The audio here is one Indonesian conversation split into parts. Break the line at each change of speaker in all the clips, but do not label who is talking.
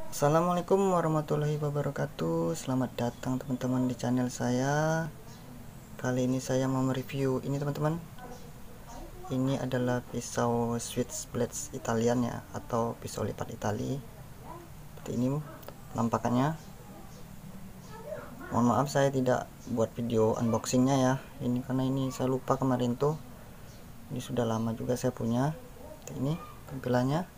Assalamualaikum warahmatullahi wabarakatuh. Selamat datang teman-teman di channel saya. Kali ini saya mau mereview ini teman-teman. Ini adalah pisau Swiss blades Italian ya, atau pisau lipat Itali. Seperti ini penampakannya. Mohon maaf saya tidak buat video unboxingnya ya. Ini karena ini saya lupa kemarin tuh. Ini sudah lama juga saya punya. Ini tampilannya.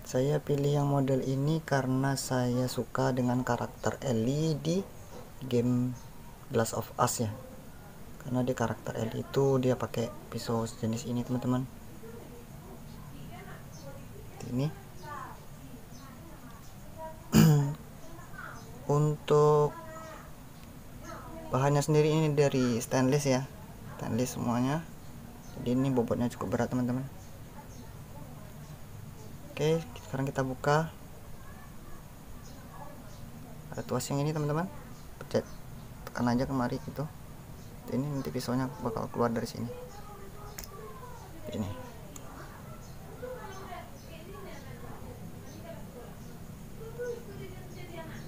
Saya pilih yang model ini karena saya suka dengan karakter Ellie di game Glass of Us ya. Karena di karakter Ellie itu dia pakai pisau jenis ini teman-teman. Ini untuk bahannya sendiri ini dari stainless ya, stainless semuanya. Jadi ini bobotnya cukup berat teman-teman. Oke, sekarang kita buka. Ada tuas yang ini teman-teman, pencet tekan aja kemari gitu. Ini nanti pisaunya bakal keluar dari sini. Ini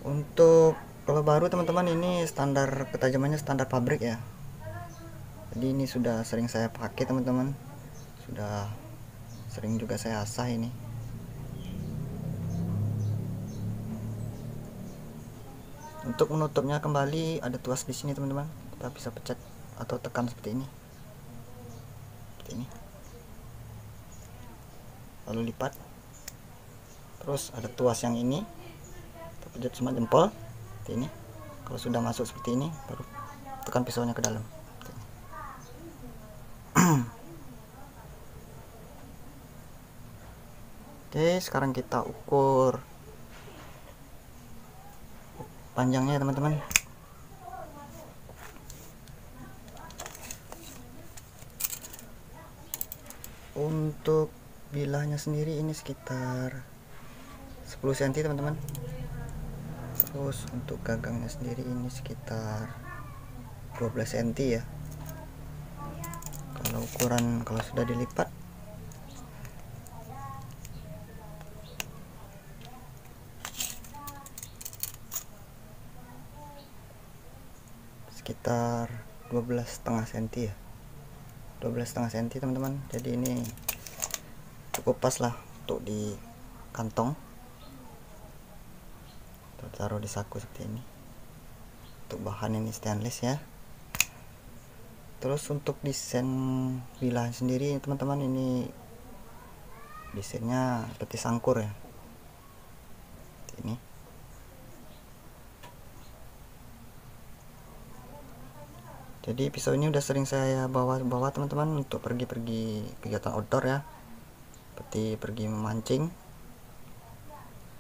untuk kalau baru teman-teman, ini standar ketajamannya standar pabrik ya. Jadi ini sudah sering saya pakai teman-teman, sudah sering juga saya asah ini. Untuk menutupnya kembali ada tuas di sini teman-teman, kita bisa pencet atau tekan seperti ini, lalu lipat. Terus ada tuas yang ini, kita pencet cuma jempol seperti ini. Kalau sudah masuk seperti ini, baru tekan pisaunya ke dalam. Oke, sekarang kita ukur panjangnya ya teman-teman. Untuk bilahnya sendiri ini sekitar 10 cm teman-teman. Terus untuk gagangnya sendiri ini sekitar 12 cm ya. Kalau ukuran kalau sudah dilipat sekitar 12,5 cm ya, 12,5 cm teman-teman. Jadi ini cukup pas lah untuk di kantong, taruh di saku seperti ini. Untuk bahan ini stainless ya. Terus untuk desain bilah sendiri teman-teman, ini desainnya seperti sangkur ya, ini. Jadi pisau ini udah sering saya bawa teman-teman untuk pergi-pergi kegiatan outdoor ya, seperti pergi memancing.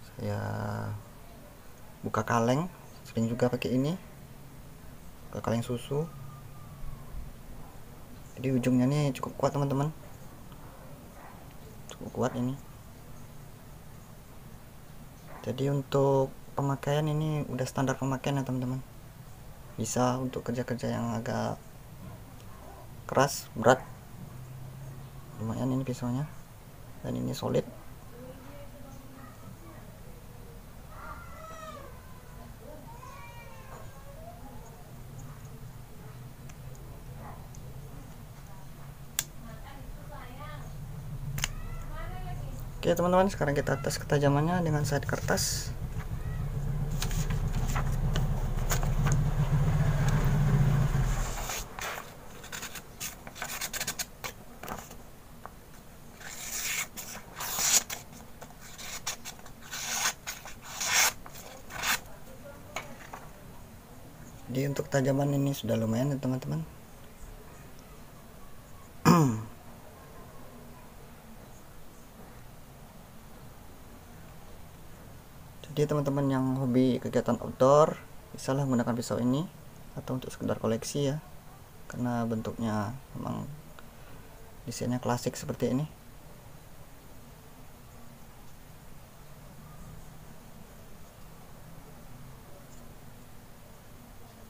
Saya buka kaleng, sering juga pakai ini, buka kaleng susu. Jadi ujungnya nih cukup kuat teman-teman, cukup kuat ini. Jadi untuk pemakaian ini udah standar pemakaian ya teman-teman. Bisa untuk kerja-kerja yang agak keras, berat, lumayan ini pisaunya. Dan ini solid. Oke teman-teman, sekarang kita tes ketajamannya dengan side kertas. Jadi untuk ketajaman ini sudah lumayan ya teman-teman. Jadi teman-teman yang hobi kegiatan outdoor bisalah menggunakan pisau ini, atau untuk sekedar koleksi ya, karena bentuknya memang desainnya klasik seperti ini.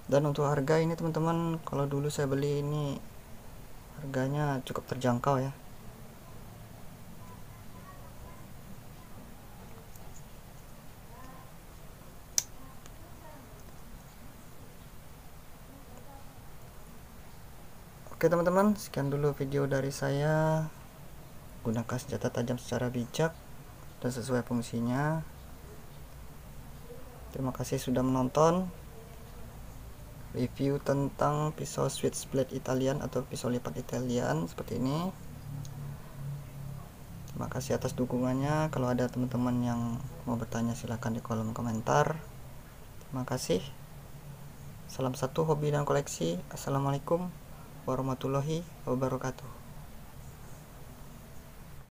Dan untuk harga ini teman-teman, kalau dulu saya beli ini harganya cukup terjangkau ya. Oke teman-teman, sekian dulu video dari saya. Gunakan senjata tajam secara bijak dan sesuai fungsinya. Terima kasih sudah menonton review tentang pisau switchblade Italian atau pisau lipat Italian seperti ini. Terima kasih atas dukungannya. Kalau ada teman-teman yang mau bertanya silahkan di kolom komentar. Terima kasih. Salam satu hobi dan koleksi. Assalamualaikum warahmatullahi wabarakatuh.